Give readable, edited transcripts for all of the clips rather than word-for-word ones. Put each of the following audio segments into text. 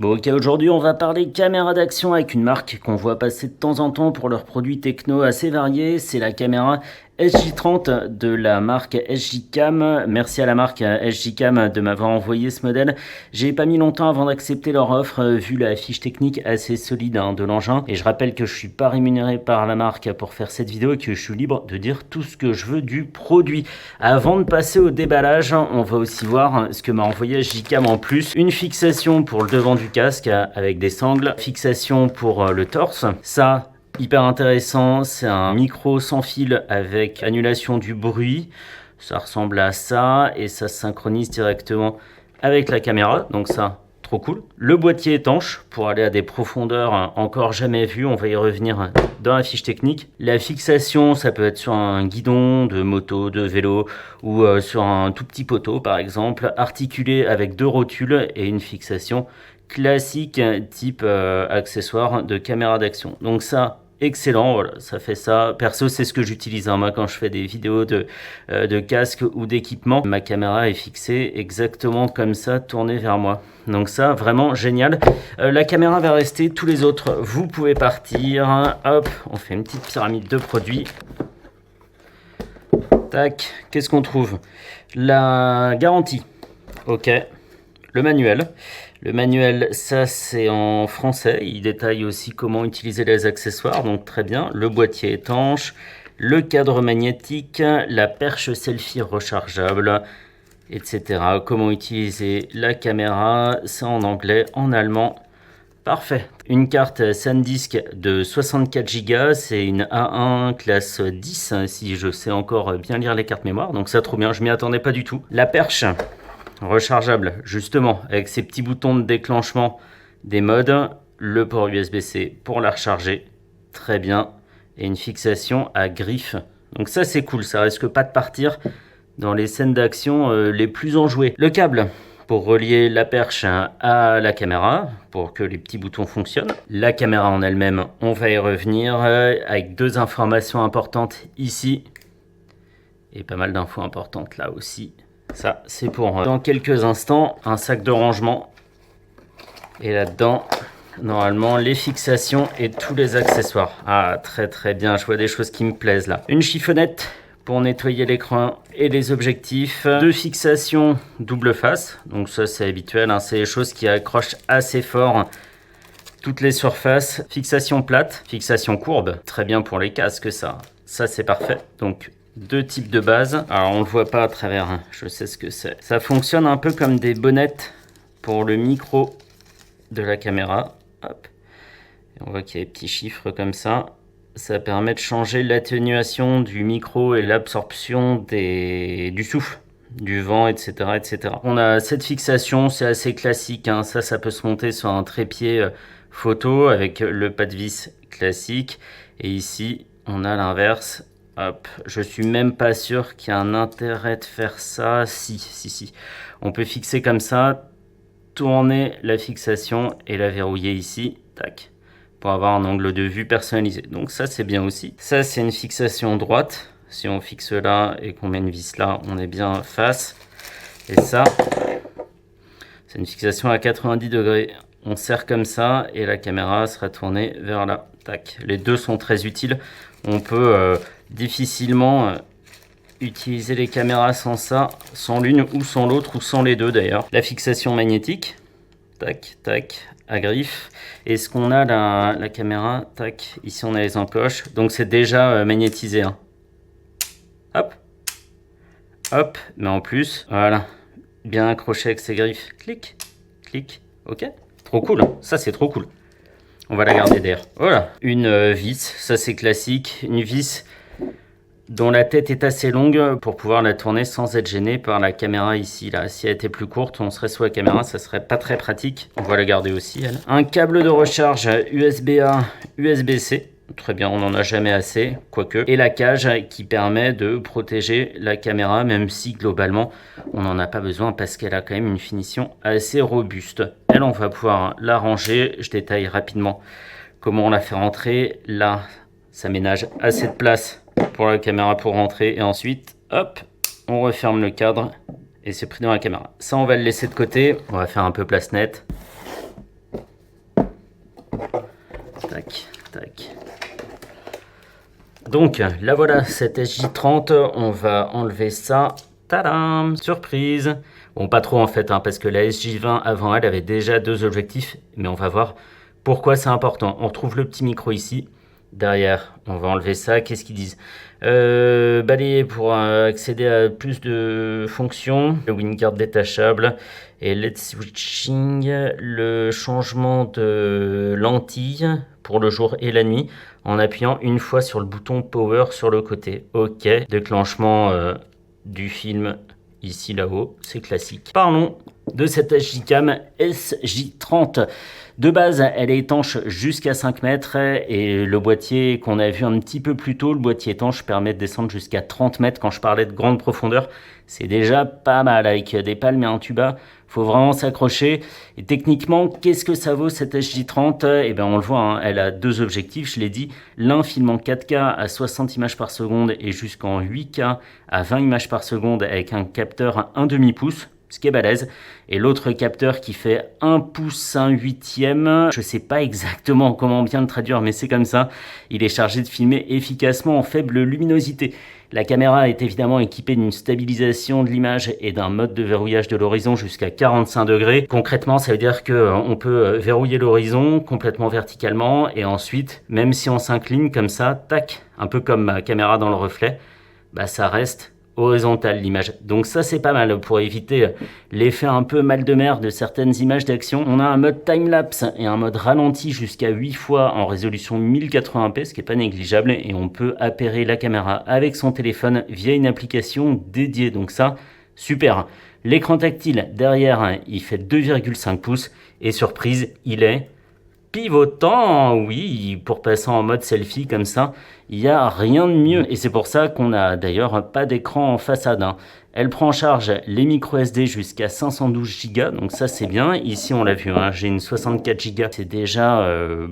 Bon ok, aujourd'hui on va parler caméra d'action avec une marque qu'on voit passer de temps en temps pour leurs produits techno assez variés. C'est la caméra SJ30 de la marque SJCam. Merci à la marque SJCam de m'avoir envoyé ce modèle. J'ai pas mis longtemps avant d'accepter leur offre vu la fiche technique assez solide de l'engin. Et je rappelle que je suis pas rémunéré par la marque pour faire cette vidéo et que je suis libre de dire tout ce que je veux du produit. Avant de passer au déballage, on va aussi voir ce que m'a envoyé SJCam en plus. Une fixation pour le devant du casque avec des sangles, fixation pour le torse. Ça, hyper intéressant, c'est un micro sans fil avec annulation du bruit. Ça ressemble à ça et ça se synchronise directement avec la caméra. Donc ça, trop cool. Le boîtier étanche pour aller à des profondeurs encore jamais vues. On va y revenir dans la fiche technique. La fixation, ça peut être sur un guidon de moto, de vélo ou sur un tout petit poteau par exemple, articulé avec deux rotules et une fixation classique type accessoire de caméra d'action. Donc ça, excellent, voilà, ça fait ça. Perso, c'est ce que j'utilise moi quand je fais des vidéos de casque ou d'équipement. Ma caméra est fixée exactement comme ça, tournée vers moi. Donc ça, vraiment génial. La caméra va rester, tous les autres, vous pouvez partir. Hop, on fait une petite pyramide de produits. Tac, qu'est-ce qu'on trouve? La garantie, ok. Le manuel. Le manuel, ça c'est en français. Il détaille aussi comment utiliser les accessoires, donc très bien. Le boîtier étanche, le cadre magnétique, la perche selfie rechargeable, etc. Comment utiliser la caméra, ça en anglais, en allemand. Parfait. Une carte SanDisk de 64 Go, c'est une A1 classe 10, si je sais encore bien lire les cartes mémoire, donc ça trop bien, je m'y attendais pas du tout. La perche rechargeable, justement, avec ces petits boutons de déclenchement des modes, le port USB-C pour la recharger, très bien, et une fixation à griffe. Donc ça c'est cool, ça risque pas de partir dans les scènes d'action les plus enjouées. Le câble pour relier la perche à la caméra, pour que les petits boutons fonctionnent. La caméra en elle-même, on va y revenir, avec deux informations importantes ici, et pas mal d'infos importantes là aussi. Ça, c'est pour dans quelques instants un sac de rangement. Et là-dedans, normalement, les fixations et tous les accessoires. Ah, très très bien, je vois des choses qui me plaisent là. Une chiffonnette pour nettoyer l'écran et les objectifs. Deux fixations double face. Donc ça, c'est habituel, c'est les choses qui accrochent assez fort toutes les surfaces. Fixation plate, fixation courbe. Très bien pour les casques, ça. Ça, c'est parfait. Donc, deux types de base. Alors on le voit pas à travers, je sais ce que c'est. Ça fonctionne un peu comme des bonnettes pour le micro de la caméra. Hop. Et on voit qu'il y a des petits chiffres comme ça. Ça permet de changer l'atténuation du micro et l'absorption du souffle, du vent, etc., etc. On a cette fixation, c'est assez classique. Ça peut se monter sur un trépied photo avec le pas de vis classique. Et ici, on a l'inverse. Hop, je suis même pas sûr qu'il y a un intérêt de faire ça. Si. On peut fixer comme ça, tourner la fixation et la verrouiller ici, tac, pour avoir un angle de vue personnalisé. Donc ça, c'est bien aussi. Ça, c'est une fixation droite. Si on fixe là et qu'on met une vis là, on est bien face. Et ça, c'est une fixation à 90 degrés. On serre comme ça et la caméra sera tournée vers là. Tac. Les deux sont très utiles. On peut difficilement utiliser les caméras sans ça, sans l'une ou sans l'autre, ou sans les deux d'ailleurs. La fixation magnétique, tac, tac, à griffe. Et ce qu'on a la caméra, tac, ici on a les encoches, donc c'est déjà magnétisé. Hop, hop, mais en plus, voilà, bien accroché avec ces griffes, clic, clic, ok. Trop cool, ça c'est trop cool. On va la garder d'ailleurs. Voilà, une vis, ça c'est classique, une vis dont la tête est assez longue pour pouvoir la tourner sans être gêné par la caméra ici. Là, si elle était plus courte, on serait sous la caméra, ça serait pas très pratique. On va la garder aussi, elle. Un câble de recharge USB-A, USB-C. Très bien, on n'en a jamais assez, quoique. Et la cage qui permet de protéger la caméra, même si globalement, on n'en a pas besoin parce qu'elle a quand même une finition assez robuste. Elle, on va pouvoir la ranger. Je détaille rapidement comment on la fait rentrer. Là, ça ménage assez de place pour la caméra pour rentrer. Et ensuite, hop, on referme le cadre et c'est pris dans la caméra. Ça, on va le laisser de côté. On va faire un peu place nette. Tac, tac. Donc, là voilà, cette SJ30, on va enlever ça. Tadam! Surprise! Bon, pas trop en fait, hein, parce que la SJ20 avant elle avait déjà 2 objectifs, mais on va voir pourquoi c'est important. On retrouve le petit micro ici. Derrière, on va enlever ça. Qu'est-ce qu'ils disent? Balayer pour accéder à plus de fonctions. Le WinGuard détachable. Et LED switching. Le changement de lentille pour le jour et la nuit en appuyant une fois sur le bouton Power sur le côté. Ok. Déclenchement du film ici là-haut. C'est classique. Parlons de cette SJ-Cam SJ30. De base, elle est étanche jusqu'à 5 mètres et le boîtier qu'on a vu un petit peu plus tôt, le boîtier étanche permet de descendre jusqu'à 30 mètres. Quand je parlais de grande profondeur, c'est déjà pas mal avec des palmes et un tuba. Faut vraiment s'accrocher. Et techniquement, qu'est-ce que ça vaut cette SJ30? Eh bien, on le voit, hein, elle a 2 objectifs, je l'ai dit. L'un filme en 4K à 60 images par seconde et jusqu'en 8K à 20 images par seconde avec un capteur à 1/2 pouce. Ce qui est balèze, et l'autre capteur qui fait 1 pouce 1/8, je sais pas exactement comment bien le traduire, mais c'est comme ça. Il est chargé de filmer efficacement en faible luminosité. La caméra est évidemment équipée d'une stabilisation de l'image et d'un mode de verrouillage de l'horizon jusqu'à 45 degrés. Concrètement, ça veut dire qu'on peut verrouiller l'horizon complètement verticalement, et ensuite, même si on s'incline comme ça, tac, un peu comme ma caméra dans le reflet, bah ça reste horizontale l'image. Donc ça c'est pas mal pour éviter l'effet un peu mal de mer de certaines images d'action. On a un mode timelapse et un mode ralenti jusqu'à 8 fois en résolution 1080p, ce qui est pas négligeable, et on peut appairer la caméra avec son téléphone via une application dédiée. Donc ça, super. L'écran tactile derrière, il fait 2,5 pouces et surprise, il est pivotant, oui, pour passer en mode selfie comme ça, il n'y a rien de mieux. Et c'est pour ça qu'on n'a d'ailleurs pas d'écran en façade, hein. Elle prend en charge les micro SD jusqu'à 512 Go, donc ça c'est bien. Ici on l'a vu, hein, j'ai une 64 Go, c'est déjà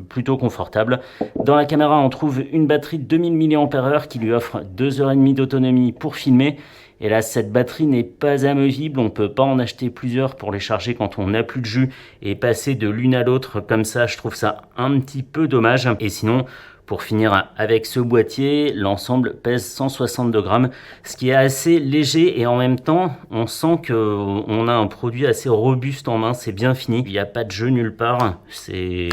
plutôt confortable. Dans la caméra on trouve une batterie de 2000 mAh qui lui offre 2h30 d'autonomie pour filmer. Et là, cette batterie n'est pas amovible, on ne peut pas en acheter plusieurs pour les charger quand on n'a plus de jus et passer de l'une à l'autre comme ça, je trouve ça un petit peu dommage. Et sinon, pour finir avec ce boîtier, l'ensemble pèse 162 grammes, ce qui est assez léger et en même temps, on sent qu'on a un produit assez robuste en main, c'est bien fini. Il n'y a pas de jeu nulle part, c'est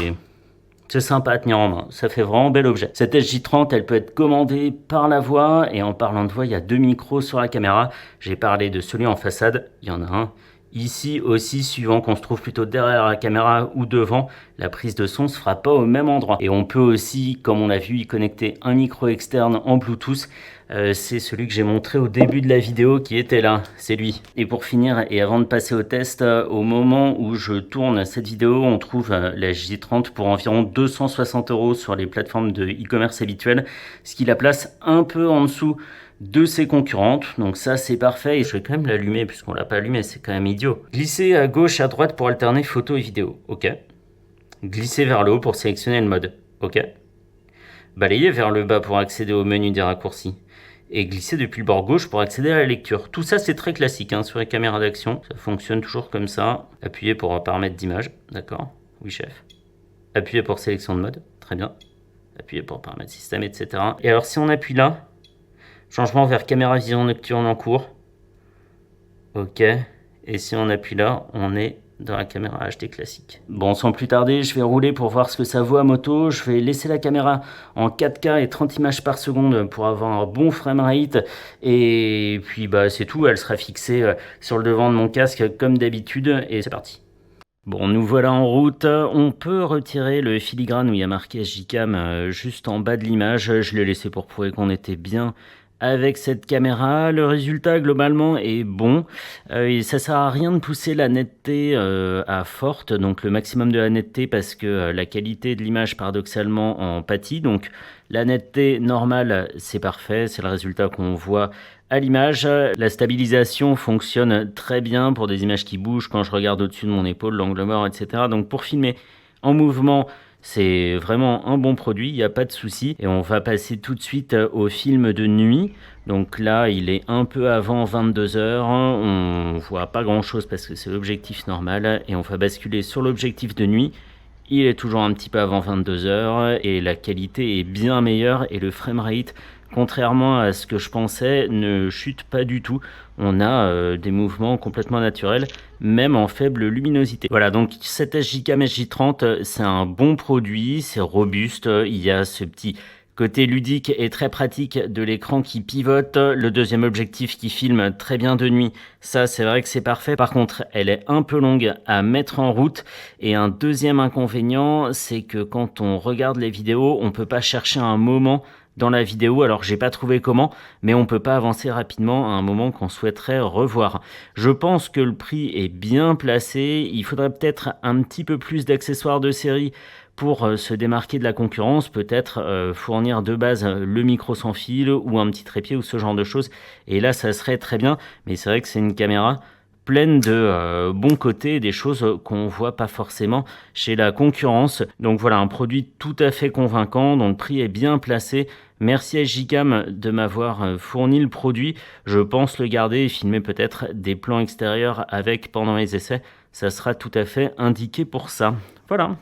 sympa à tenir en main, ça fait vraiment bel objet. Cette SJ30, elle peut être commandée par la voix, et en parlant de voix, il y a 2 micros sur la caméra. J'ai parlé de celui en façade, il y en a un ici aussi, suivant qu'on se trouve plutôt derrière la caméra ou devant, la prise de son se fera pas au même endroit. Et on peut aussi, comme on l'a vu, y connecter un micro externe en Bluetooth. C'est celui que j'ai montré au début de la vidéo qui était là, c'est lui. Et pour finir, et avant de passer au test, au moment où je tourne cette vidéo, on trouve la J30 pour environ 260 € sur les plateformes de e-commerce habituelles, ce qui la place un peu en dessous de ses concurrentes, donc ça c'est parfait. Et je vais quand même l'allumer puisqu'on l'a pas allumé, c'est quand même idiot. Glisser à gauche et à droite pour alterner photo et vidéo, ok. Glisser vers le haut pour sélectionner le mode, ok. Balayer vers le bas pour accéder au menu des raccourcis. Et glisser depuis le bord gauche pour accéder à la lecture. Tout ça c'est très classique hein, sur les caméras d'action, ça fonctionne toujours comme ça. Appuyer pour paramètres d'image, d'accord, oui chef. Appuyer pour sélection de mode, très bien. Appuyer pour paramètres système, etc. Et alors si on appuie là, changement vers caméra vision nocturne en cours. Ok. Et si on appuie là, on est dans la caméra HD classique. Bon, sans plus tarder, je vais rouler pour voir ce que ça vaut à moto. Je vais laisser la caméra en 4K et 30 images par seconde pour avoir un bon framerate. Et puis bah c'est tout, elle sera fixée sur le devant de mon casque comme d'habitude. Et c'est parti. Bon, nous voilà en route. On peut retirer le filigrane où il y a marqué SJ-Cam juste en bas de l'image. Je l'ai laissé pour prouver qu'on était bien avec cette caméra. Le résultat globalement est bon. Et ça sert à rien de pousser la netteté à forte, donc le maximum de la netteté, parce que la qualité de l'image paradoxalement en pâtit. Donc la netteté normale, c'est parfait, c'est le résultat qu'on voit à l'image. La stabilisation fonctionne très bien pour des images qui bougent quand je regarde au-dessus de mon épaule, l'angle mort, etc. Donc pour filmer en mouvement, c'est vraiment un bon produit, il n'y a pas de souci. Et on va passer tout de suite au film de nuit. Donc là, il est un peu avant 22 h. On voit pas grand chose parce que c'est l'objectif normal. Et on va basculer sur l'objectif de nuit. Il est toujours un petit peu avant 22 heures et la qualité est bien meilleure et le framerate, contrairement à ce que je pensais, ne chute pas du tout. On a des mouvements complètement naturels, même en faible luminosité. Voilà, donc cet SJCAM SJ30, c'est un bon produit, c'est robuste, il y a ce petit côté ludique et très pratique de l'écran qui pivote, le deuxième objectif qui filme très bien de nuit, ça c'est vrai que c'est parfait. Par contre, elle est un peu longue à mettre en route et un deuxième inconvénient, c'est que quand on regarde les vidéos, on peut pas chercher un moment dans la vidéo, alors j'ai pas trouvé comment, mais on peut pas avancer rapidement à un moment qu'on souhaiterait revoir. Je pense que le prix est bien placé, il faudrait peut-être un petit peu plus d'accessoires de série pour se démarquer de la concurrence, peut-être fournir de base le micro sans fil ou un petit trépied ou ce genre de choses, et là ça serait très bien, mais c'est vrai que c'est une caméra pleine de bons côtés, des choses qu'on voit pas forcément chez la concurrence. Donc voilà, un produit tout à fait convaincant, dont le prix est bien placé. Merci à SJCAM de m'avoir fourni le produit. Je pense le garder et filmer peut-être des plans extérieurs avec pendant les essais. Ça sera tout à fait indiqué pour ça. Voilà.